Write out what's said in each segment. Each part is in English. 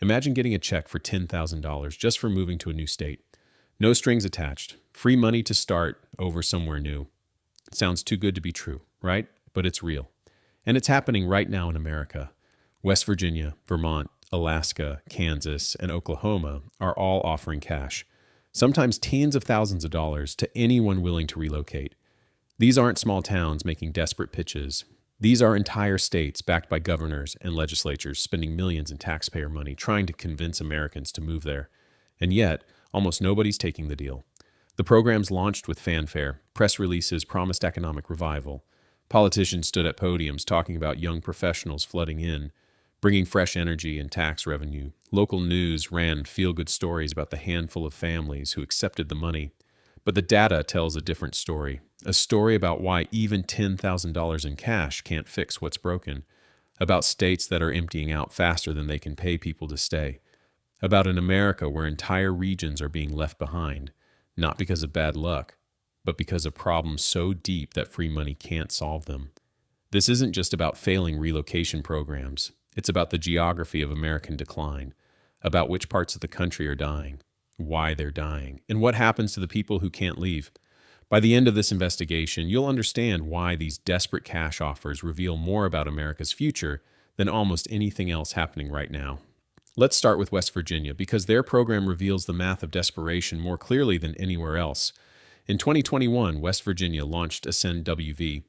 Imagine getting a check for $10,000 just for moving to a new state. No strings attached. Free money to start over somewhere new. It sounds too good to be true, right? But it's real. And it's happening right now in America. West Virginia, Vermont, Alaska, Kansas, and Oklahoma are all offering cash, sometimes tens of thousands of dollars, to anyone willing to relocate. These aren't small towns making desperate pitches. These are entire states backed by governors and legislatures spending millions in taxpayer money trying to convince Americans to move there. And yet, almost nobody's taking the deal. The programs launched with fanfare. Press releases promised economic revival. Politicians stood at podiums talking about young professionals flooding in, bringing fresh energy and tax revenue. Local news ran feel-good stories about the handful of families who accepted the money. But the data tells a different story. A story about why even $10,000 in cash can't fix what's broken. About states that are emptying out faster than they can pay people to stay. About an America where entire regions are being left behind, not because of bad luck, but because of problems so deep that free money can't solve them. This isn't just about failing relocation programs. It's about the geography of American decline, about which parts of the country are dying, why they're dying, and what happens to the people who can't leave. By the end of this investigation, you'll understand why these desperate cash offers reveal more about America's future than almost anything else happening right now. Let's start with West Virginia, because their program reveals the math of desperation more clearly than anywhere else. In 2021, West Virginia launched Ascend WV,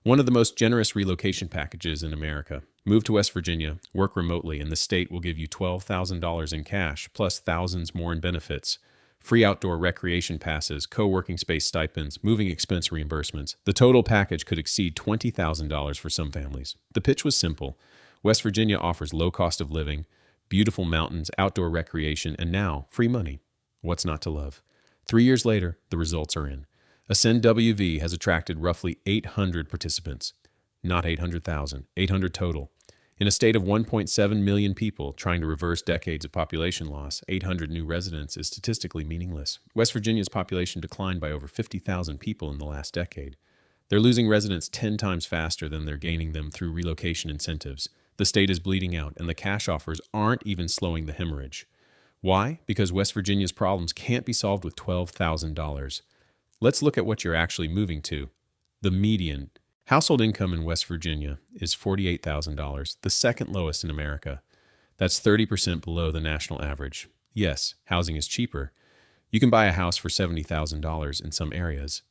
one of the most generous relocation packages in America. Move to West Virginia, work remotely, and the state will give you $12,000 in cash, plus thousands more in benefits. Free outdoor recreation passes, co-working space stipends, moving expense reimbursements. The total package could exceed $20,000 for some families. The pitch was simple. West Virginia offers low cost of living, beautiful mountains, outdoor recreation, and now free money. What's not to love? 3 years later, the results are in. Ascend WV has attracted roughly 800 participants. Not 800,000, 800 total. In a state of 1.7 million people trying to reverse decades of population loss, 800 new residents is statistically meaningless. West Virginia's population declined by over 50,000 people in the last decade. They're losing residents 10 times faster than they're gaining them through relocation incentives. The state is bleeding out, and the cash offers aren't even slowing the hemorrhage. Why? Because West Virginia's problems can't be solved with $12,000. Let's look at what you're actually moving to. The median household income in West Virginia is $48,000, the second lowest in America. That's 30% below the national average. Yes, housing is cheaper. You can buy a house for $70,000 in some areas,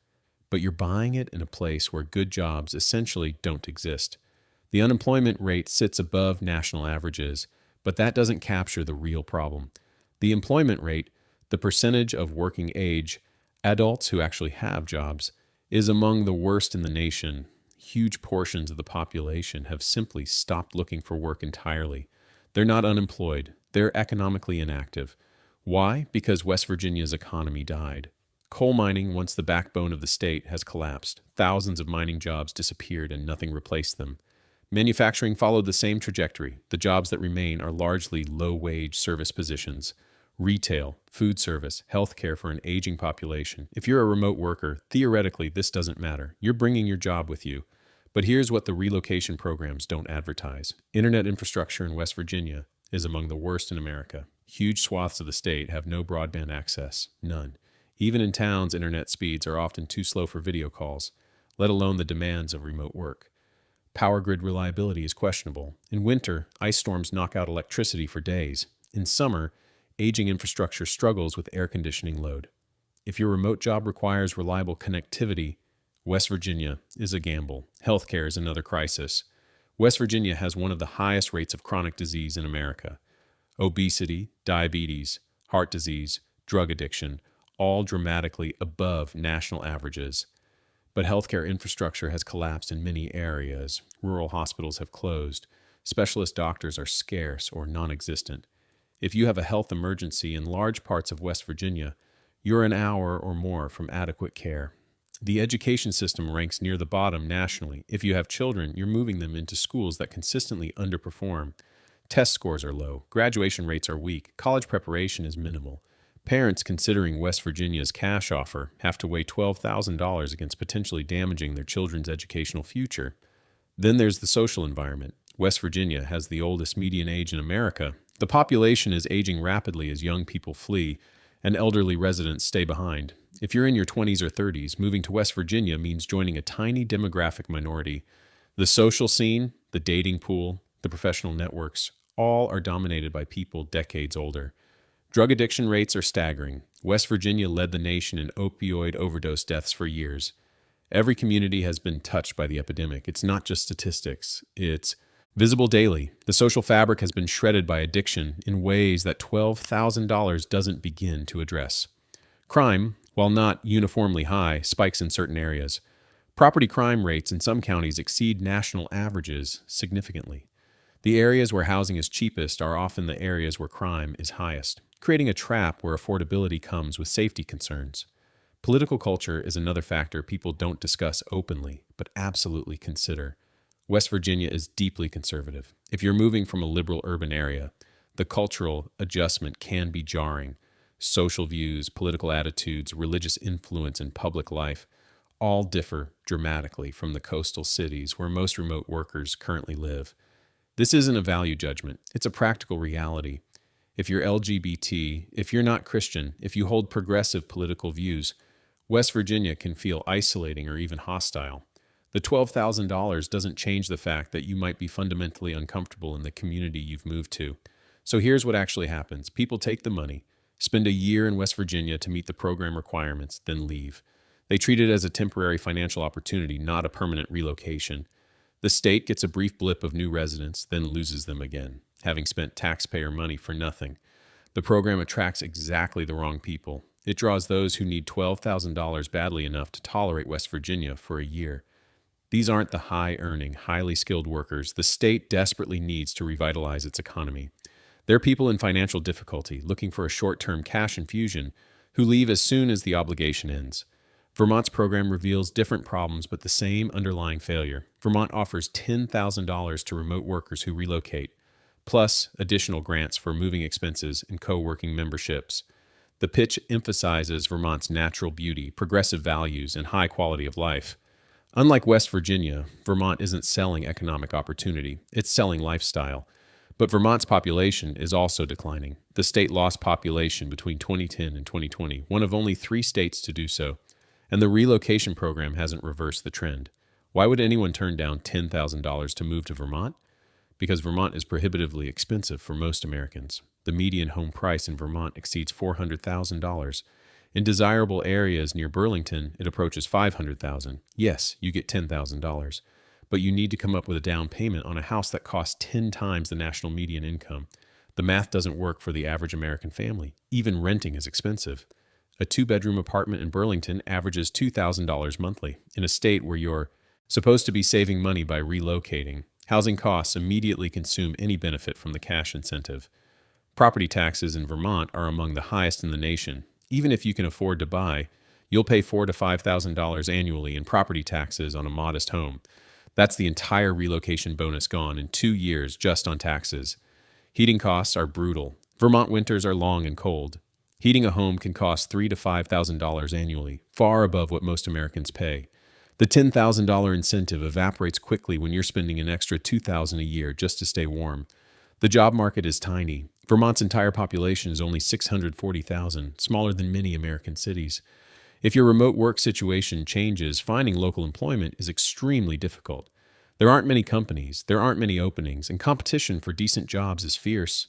but you're buying it in a place where good jobs essentially don't exist. The unemployment rate sits above national averages, but that doesn't capture the real problem. The employment rate, the percentage of working age adults who actually have jobs, is among the worst in the nation. Huge portions of the population have simply stopped looking for work entirely. They're not unemployed. They're economically inactive. Why? Because West Virginia's economy died. Coal mining, once the backbone of the state, has collapsed. Thousands of mining jobs disappeared and nothing replaced them. Manufacturing followed the same trajectory. The jobs that remain are largely low-wage service positions. Retail, food service, healthcare for an aging population. If you're a remote worker, theoretically this doesn't matter. You're bringing your job with you. But here's what the relocation programs don't advertise. Internet infrastructure in West Virginia is among the worst in America. Huge swaths of the state have no broadband access. None. Even in towns, internet speeds are often too slow for video calls, let alone the demands of remote work. Power grid reliability is questionable. In winter, ice storms knock out electricity for days. In summer, aging infrastructure struggles with air conditioning load. If your remote job requires reliable connectivity, West Virginia is a gamble. Healthcare is another crisis. West Virginia has one of the highest rates of chronic disease in America. Obesity, diabetes, heart disease, drug addiction, all dramatically above national averages. But healthcare infrastructure has collapsed in many areas. Rural hospitals have closed. Specialist doctors are scarce or non-existent. If you have a health emergency in large parts of West Virginia, you're an hour or more from adequate care. The education system ranks near the bottom nationally. If you have children, you're moving them into schools that consistently underperform. Test scores are low. Graduation rates are weak. College preparation is minimal. Parents considering West Virginia's cash offer have to weigh $12,000 against potentially damaging their children's educational future. Then there's the social environment. West Virginia has the oldest median age in America, The population is aging rapidly as young people flee and elderly residents stay behind. If you're in your 20s or 30s, moving to West Virginia means joining a tiny demographic minority. The social scene, the dating pool, the professional networks, all are dominated by people decades older. Drug addiction rates are staggering. West Virginia led the nation in opioid overdose deaths for years. Every community has been touched by the epidemic. It's not just statistics, it's visible daily. The social fabric has been shredded by addiction in ways that $12,000 doesn't begin to address. Crime, while not uniformly high, spikes in certain areas. Property crime rates in some counties exceed national averages significantly. The areas where housing is cheapest are often the areas where crime is highest, creating a trap where affordability comes with safety concerns. Political culture is another factor people don't discuss openly, but absolutely consider. West Virginia is deeply conservative. If you're moving from a liberal urban area, the cultural adjustment can be jarring. Social views, political attitudes, religious influence in public life all differ dramatically from the coastal cities where most remote workers currently live. This isn't a value judgment, it's a practical reality. If you're LGBT, if you're not Christian, if you hold progressive political views, West Virginia can feel isolating or even hostile. The $12,000 doesn't change the fact that you might be fundamentally uncomfortable in the community you've moved to. So here's what actually happens. People take the money, spend a year in West Virginia to meet the program requirements, then leave. They treat it as a temporary financial opportunity, not a permanent relocation. The state gets a brief blip of new residents, then loses them again, having spent taxpayer money for nothing. The program attracts exactly the wrong people. It draws those who need $12,000 badly enough to tolerate West Virginia for a year. These aren't the high-earning, highly skilled workers the state desperately needs to revitalize its economy. They're people in financial difficulty, looking for a short-term cash infusion, who leave as soon as the obligation ends. Vermont's program reveals different problems but the same underlying failure. Vermont offers $10,000 to remote workers who relocate, plus additional grants for moving expenses and co-working memberships. The pitch emphasizes Vermont's natural beauty, progressive values, and high quality of life. Unlike West Virginia, Vermont isn't selling economic opportunity, it's selling lifestyle. But Vermont's population is also declining. The state lost population between 2010 and 2020, one of only 3 states to do so. And the relocation program hasn't reversed the trend. Why would anyone turn down $10,000 to move to Vermont? Because Vermont is prohibitively expensive for most Americans. The median home price in Vermont exceeds $400,000. In desirable areas near Burlington, it approaches $500,000. Yes, you get $10,000, but you need to come up with a down payment on a house that costs 10 times the national median income. The math doesn't work for the average American family. Even renting is expensive. A 2-bedroom apartment in Burlington averages $2,000 monthly. In a state where you're supposed to be saving money by relocating, housing costs immediately consume any benefit from the cash incentive. Property taxes in Vermont are among the highest in the nation. Even if you can afford to buy, you'll pay $4,000 to $5,000 annually in property taxes on a modest home. That's the entire relocation bonus gone in 2 years just on taxes. Heating costs are brutal. Vermont winters are long and cold. Heating a home can cost $3,000 to $5,000 annually, far above what most Americans pay. The $10,000 incentive evaporates quickly when you're spending an extra $2,000 a year just to stay warm. The job market is tiny. Vermont's entire population is only 640,000, smaller than many American cities. If your remote work situation changes, finding local employment is extremely difficult. There aren't many companies, there aren't many openings, and competition for decent jobs is fierce.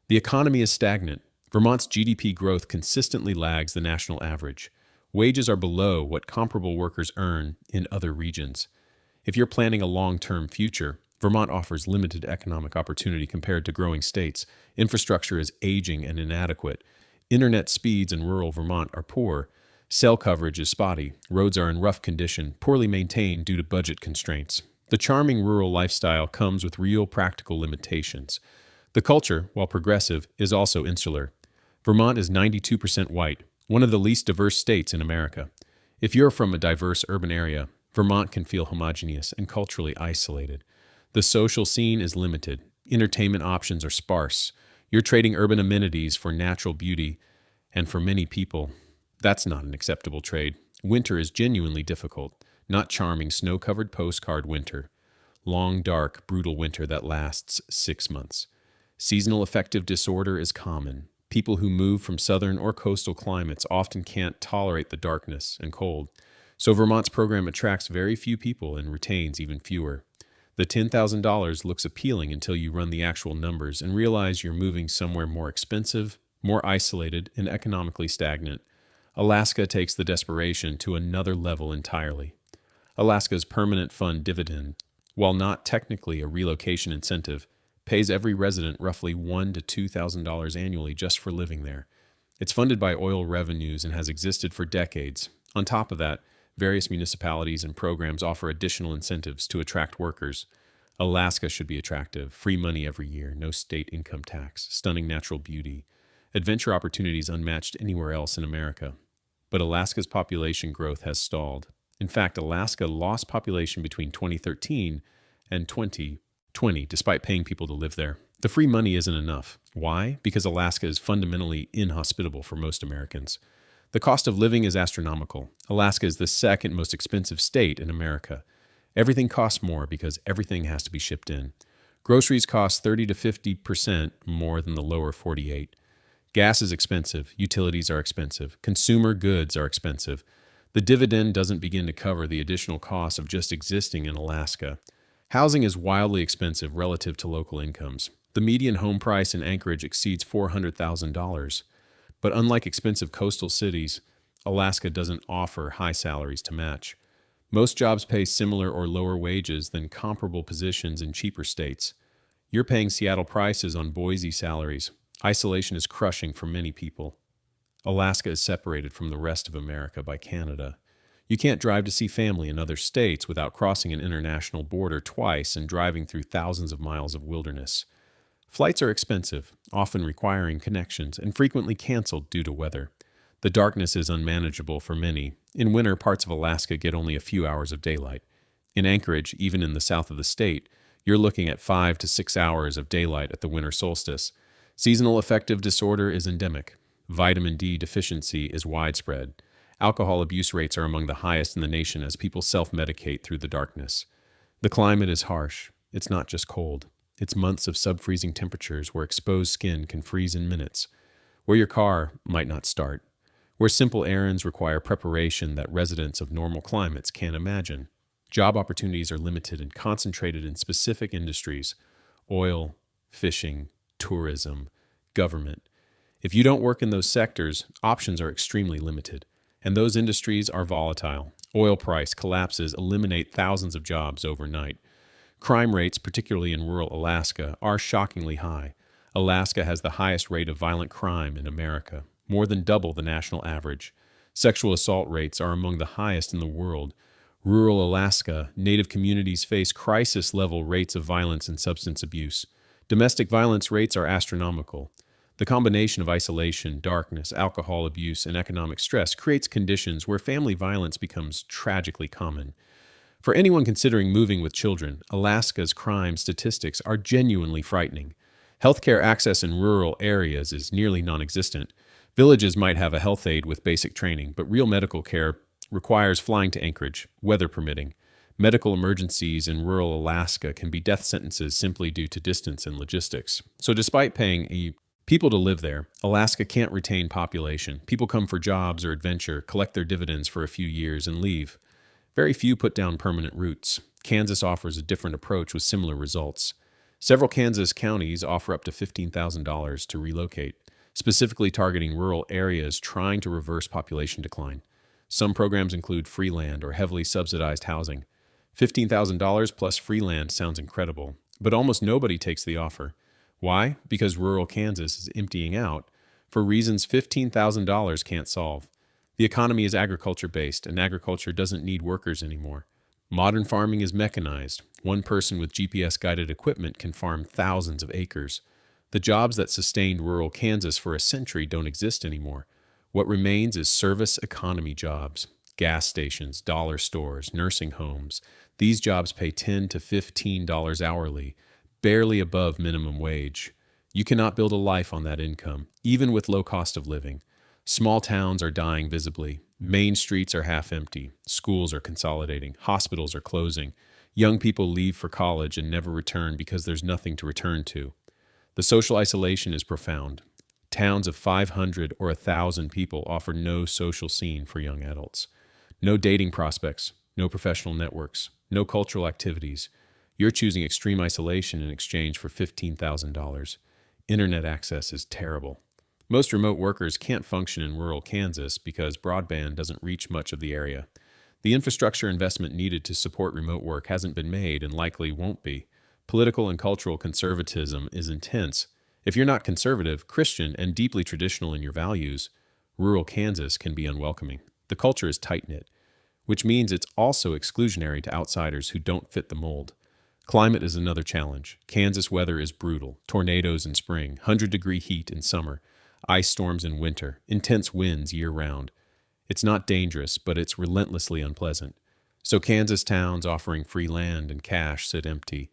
The economy is stagnant. Vermont's GDP growth consistently lags the national average. Wages are below what comparable workers earn in other regions. If you're planning a long-term future, Vermont offers limited economic opportunity compared to growing states. Infrastructure is aging and inadequate. Internet speeds in rural Vermont are poor. Cell coverage is spotty. Roads are in rough condition, poorly maintained due to budget constraints. The charming rural lifestyle comes with real practical limitations. The culture, while progressive, is also insular. Vermont is 92% white, one of the least diverse states in America. If you're from a diverse urban area, Vermont can feel homogeneous and culturally isolated. The social scene is limited. Entertainment options are sparse. You're trading urban amenities for natural beauty, and for many people, that's not an acceptable trade. Winter is genuinely difficult, not charming snow-covered postcard winter. Long, dark, brutal winter that lasts 6 months. Seasonal affective disorder is common. People who move from southern or coastal climates often can't tolerate the darkness and cold. So Vermont's program attracts very few people and retains even fewer. The $10,000 looks appealing until you run the actual numbers and realize you're moving somewhere more expensive, more isolated, and economically stagnant. Alaska takes the desperation to another level entirely. Alaska's permanent fund dividend, while not technically a relocation incentive, pays every resident roughly $1,000 to $2,000 annually just for living there. It's funded by oil revenues and has existed for decades. On top of that, various municipalities and programs offer additional incentives to attract workers. Alaska should be attractive. Free money every year, no state income tax, stunning natural beauty, adventure opportunities unmatched anywhere else in America. But Alaska's population growth has stalled. In fact, Alaska lost population between 2013 and 2020, despite paying people to live there. The free money isn't enough. Why? Because Alaska is fundamentally inhospitable for most Americans. The cost of living is astronomical. Alaska is the second most expensive state in America. Everything costs more because everything has to be shipped in. Groceries cost 30 to 50% more than the lower 48. Gas is expensive. Utilities are expensive. Consumer goods are expensive. The dividend doesn't begin to cover the additional costs of just existing in Alaska. Housing is wildly expensive relative to local incomes. The median home price in Anchorage exceeds $400,000. But unlike expensive coastal cities, Alaska doesn't offer high salaries to match. Most jobs pay similar or lower wages than comparable positions in cheaper states. You're paying Seattle prices on Boise salaries. Isolation is crushing for many people. Alaska is separated from the rest of America by Canada. You can't drive to see family in other states without crossing an international border twice and driving through thousands of miles of wilderness. Flights are expensive, often requiring connections, and frequently canceled due to weather. The darkness is unmanageable for many. In winter, parts of Alaska get only a few hours of daylight. In Anchorage, even in the south of the state, you're looking at 5 to 6 hours of daylight at the winter solstice. Seasonal affective disorder is endemic. Vitamin D deficiency is widespread. Alcohol abuse rates are among the highest in the nation as people self-medicate through the darkness. The climate is harsh. It's not just cold. It's months of sub-freezing temperatures where exposed skin can freeze in minutes, where your car might not start, where simple errands require preparation that residents of normal climates can't imagine. Job opportunities are limited and concentrated in specific industries: oil, fishing, tourism, government. If you don't work in those sectors, options are extremely limited, and those industries are volatile. Oil price collapses eliminate thousands of jobs overnight. Crime rates, particularly in rural Alaska, are shockingly high. Alaska has the highest rate of violent crime in America, more than double the national average. Sexual assault rates are among the highest in the world. Rural Alaska, Native communities face crisis-level rates of violence and substance abuse. Domestic violence rates are astronomical. The combination of isolation, darkness, alcohol abuse, and economic stress creates conditions where family violence becomes tragically common. For anyone considering moving with children, Alaska's crime statistics are genuinely frightening. Healthcare access in rural areas is nearly non-existent. Villages might have a health aide with basic training, but real medical care requires flying to Anchorage, weather permitting. Medical emergencies in rural Alaska can be death sentences simply due to distance and logistics. So despite paying people to live there, Alaska can't retain population. People come for jobs or adventure, collect their dividends for a few years, and leave. Very few put down permanent roots. Kansas offers a different approach with similar results. Several Kansas counties offer up to $15,000 to relocate, specifically targeting rural areas trying to reverse population decline. Some programs include free land or heavily subsidized housing. $15,000 plus free land sounds incredible, but almost nobody takes the offer. Why? Because rural Kansas is emptying out for reasons $15,000 can't solve. The economy is agriculture-based, and agriculture doesn't need workers anymore. Modern farming is mechanized. One person with GPS-guided equipment can farm thousands of acres. The jobs that sustained rural Kansas for a century don't exist anymore. What remains is service economy jobs: gas stations, dollar stores, nursing homes. These jobs pay $10 to $15 hourly, barely above minimum wage. You cannot build a life on that income, even with low cost of living. Small towns are dying visibly. Main streets are half empty. Schools are consolidating. Hospitals are closing. Young people leave for college and never return because there's nothing to return to. The social isolation is profound. Towns of 500 or 1,000 people offer no social scene for young adults. No dating prospects, no professional networks, no cultural activities. You're choosing extreme isolation in exchange for $15,000. Internet access is terrible. Most remote workers can't function in rural Kansas because broadband doesn't reach much of the area. The infrastructure investment needed to support remote work hasn't been made and likely won't be. Political and cultural conservatism is intense. If you're not conservative, Christian, and deeply traditional in your values, rural Kansas can be unwelcoming. The culture is tight-knit, which means it's also exclusionary to outsiders who don't fit the mold. Climate is another challenge. Kansas weather is brutal. Tornadoes in spring, 100-degree heat in summer, ice storms in winter, intense winds year-round. It's not dangerous, but it's relentlessly unpleasant. So Kansas towns offering free land and cash sit empty.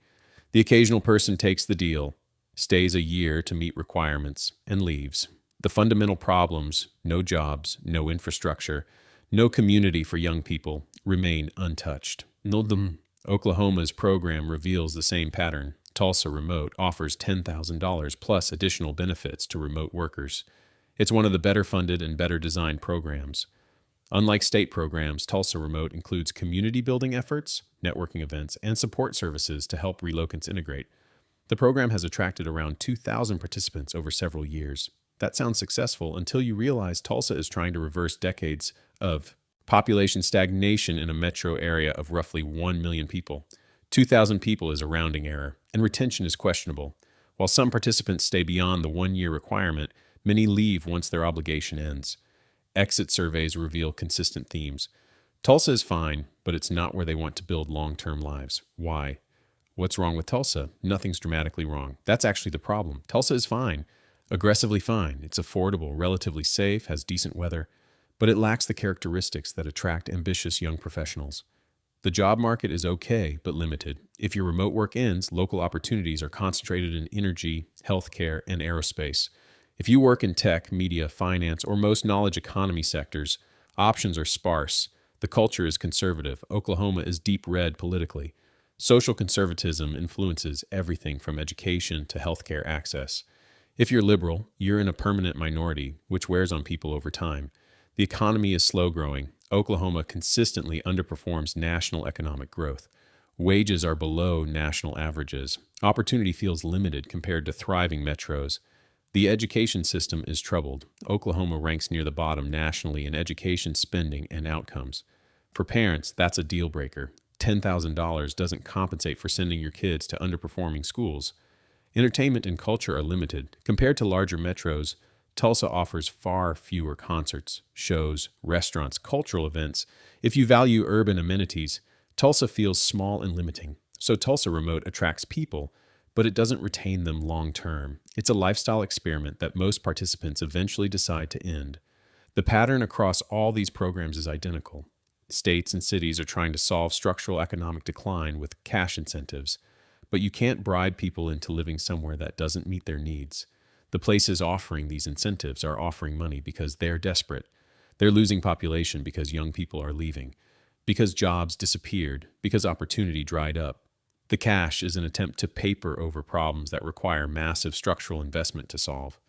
The occasional person takes the deal, stays a year to meet requirements, and leaves. The fundamental problems, no jobs, no infrastructure, no community for young people, remain untouched. Oklahoma's program reveals the same pattern. Tulsa Remote offers $10,000 plus additional benefits to remote workers. It's one of the better funded and better designed programs. Unlike state programs, Tulsa Remote includes community building efforts, networking events, and support services to help relocants integrate. The program has attracted around 2,000 participants over several years. That sounds successful until you realize Tulsa is trying to reverse decades of population stagnation in a metro area of roughly 1 million people. 2,000 people is a rounding error, and retention is questionable. While some participants stay beyond the 1-year requirement, many leave once their obligation ends. Exit surveys reveal consistent themes. Tulsa is fine, but it's not where they want to build long-term lives. Why? What's wrong with Tulsa? Nothing's dramatically wrong. That's actually the problem. Tulsa is fine, aggressively fine. It's affordable, relatively safe, has decent weather, but it lacks the characteristics that attract ambitious young professionals. The job market is okay, but limited. If your remote work ends, local opportunities are concentrated in energy, healthcare, and aerospace. If you work in tech, media, finance, or most knowledge economy sectors, options are sparse. The culture is conservative. Oklahoma is deep red politically. Social conservatism influences everything from education to healthcare access. If you're liberal, you're in a permanent minority, which wears on people over time. The economy is slow growing. Oklahoma consistently underperforms national economic growth. Wages are below national averages. Opportunity feels limited compared to thriving metros. The education system is troubled. Oklahoma ranks near the bottom nationally in education spending and outcomes. For parents, that's a deal breaker. $10,000 doesn't compensate for sending your kids to underperforming schools. Entertainment and culture are limited. Compared to larger metros, Tulsa offers far fewer concerts, shows, restaurants, cultural events. If you value urban amenities, Tulsa feels small and limiting. So Tulsa Remote attracts people, but it doesn't retain them long term. It's a lifestyle experiment that most participants eventually decide to end. The pattern across all these programs is identical. States and cities are trying to solve structural economic decline with cash incentives, but you can't bribe people into living somewhere that doesn't meet their needs. The places offering these incentives are offering money because they're desperate. They're losing population because young people are leaving, because jobs disappeared, because opportunity dried up. The cash is an attempt to paper over problems that require massive structural investment to solve.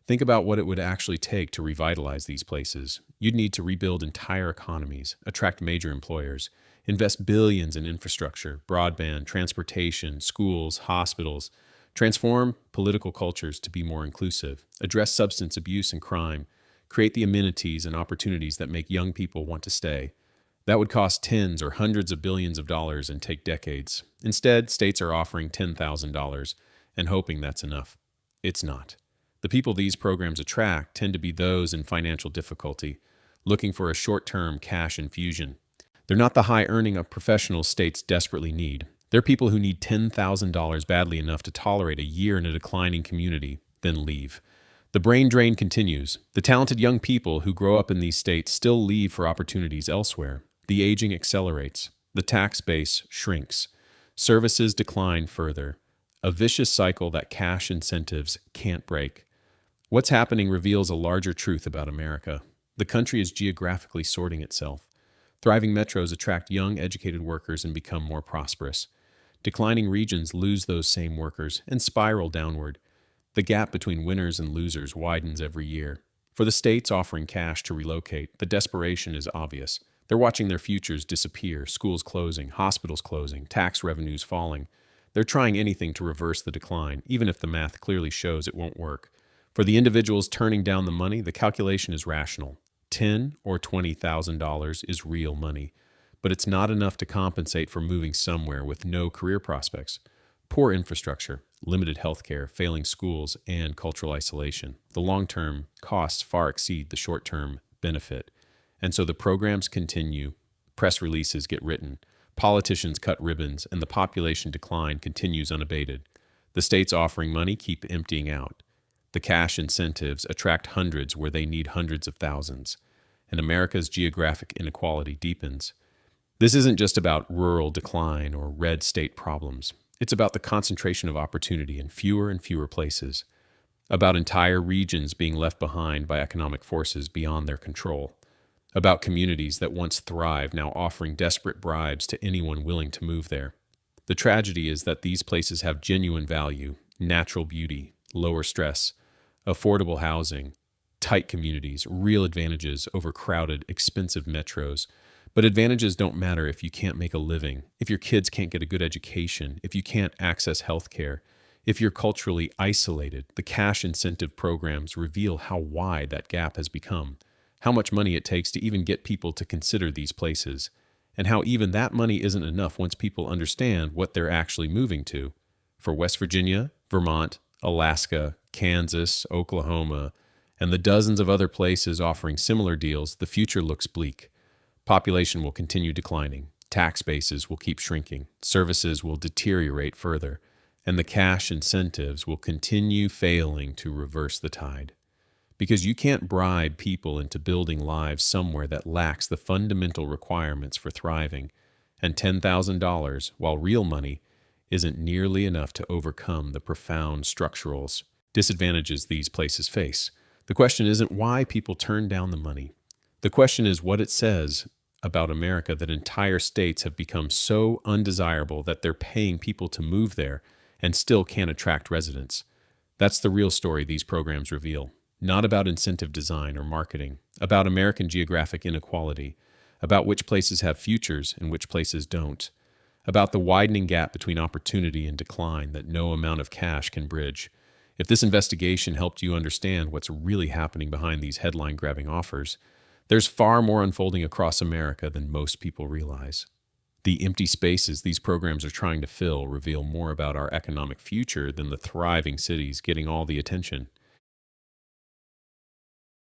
Think about what it would actually take to revitalize these places. You'd need to rebuild entire economies, attract major employers, invest billions in infrastructure, broadband, transportation, schools, hospitals, transform political cultures to be more inclusive, address substance abuse and crime, create the amenities and opportunities that make young people want to stay. That would cost tens or hundreds of billions of dollars and take decades. Instead, states are offering $10,000 and hoping that's enough. It's not. The people these programs attract tend to be those in financial difficulty, looking for a short-term cash infusion. They're not the high-earning professionals states desperately need. They're people who need $10,000 badly enough to tolerate a year in a declining community, then leave. The brain drain continues. The talented young people who grow up in these states still leave for opportunities elsewhere. The aging accelerates. The tax base shrinks. Services decline further. A vicious cycle that cash incentives can't break. What's happening reveals a larger truth about America. The country is geographically sorting itself. Thriving metros attract young, educated workers and become more prosperous. Declining regions lose those same workers and spiral downward. The gap between winners and losers widens every year. For the states offering cash to relocate, the desperation is obvious. They're watching their futures disappear, schools closing, hospitals closing, tax revenues falling. They're trying anything to reverse the decline, even if the math clearly shows it won't work. For the individuals turning down the money, the calculation is rational. $10,000 or $20,000 is real money, but it's not enough to compensate for moving somewhere with no career prospects. Poor infrastructure, limited healthcare, failing schools, and cultural isolation. The long-term costs far exceed the short-term benefit. And so the programs continue, press releases get written, politicians cut ribbons, and the population decline continues unabated. The states offering money keep emptying out. The cash incentives attract hundreds where they need hundreds of thousands, and America's geographic inequality deepens. This isn't just about rural decline or red state problems. It's about the concentration of opportunity in fewer and fewer places, about entire regions being left behind by economic forces beyond their control, about communities that once thrived now offering desperate bribes to anyone willing to move there. The tragedy is that these places have genuine value, natural beauty, lower stress, affordable housing, tight communities, real advantages over crowded, expensive metros. But advantages don't matter if you can't make a living, if your kids can't get a good education, if you can't access health care, if you're culturally isolated. The cash incentive programs reveal how wide that gap has become, how much money it takes to even get people to consider these places, and how even that money isn't enough once people understand what they're actually moving to. For West Virginia, Vermont, Alaska, Kansas, Oklahoma, and the dozens of other places offering similar deals, the future looks bleak. Population will continue declining, tax bases will keep shrinking, services will deteriorate further, and the cash incentives will continue failing to reverse the tide. Because you can't bribe people into building lives somewhere that lacks the fundamental requirements for thriving, and $10,000, while real money, isn't nearly enough to overcome the profound structural disadvantages these places face. The question isn't why people turn down the money. The question is what it says about America that entire states have become so undesirable that they're paying people to move there and still can't attract residents. That's the real story these programs reveal. Not about incentive design or marketing, about American geographic inequality, about which places have futures and which places don't, about the widening gap between opportunity and decline that no amount of cash can bridge. If this investigation helped you understand what's really happening behind these headline-grabbing offers, there's far more unfolding across America than most people realize. The empty spaces these programs are trying to fill reveal more about our economic future than the thriving cities getting all the attention.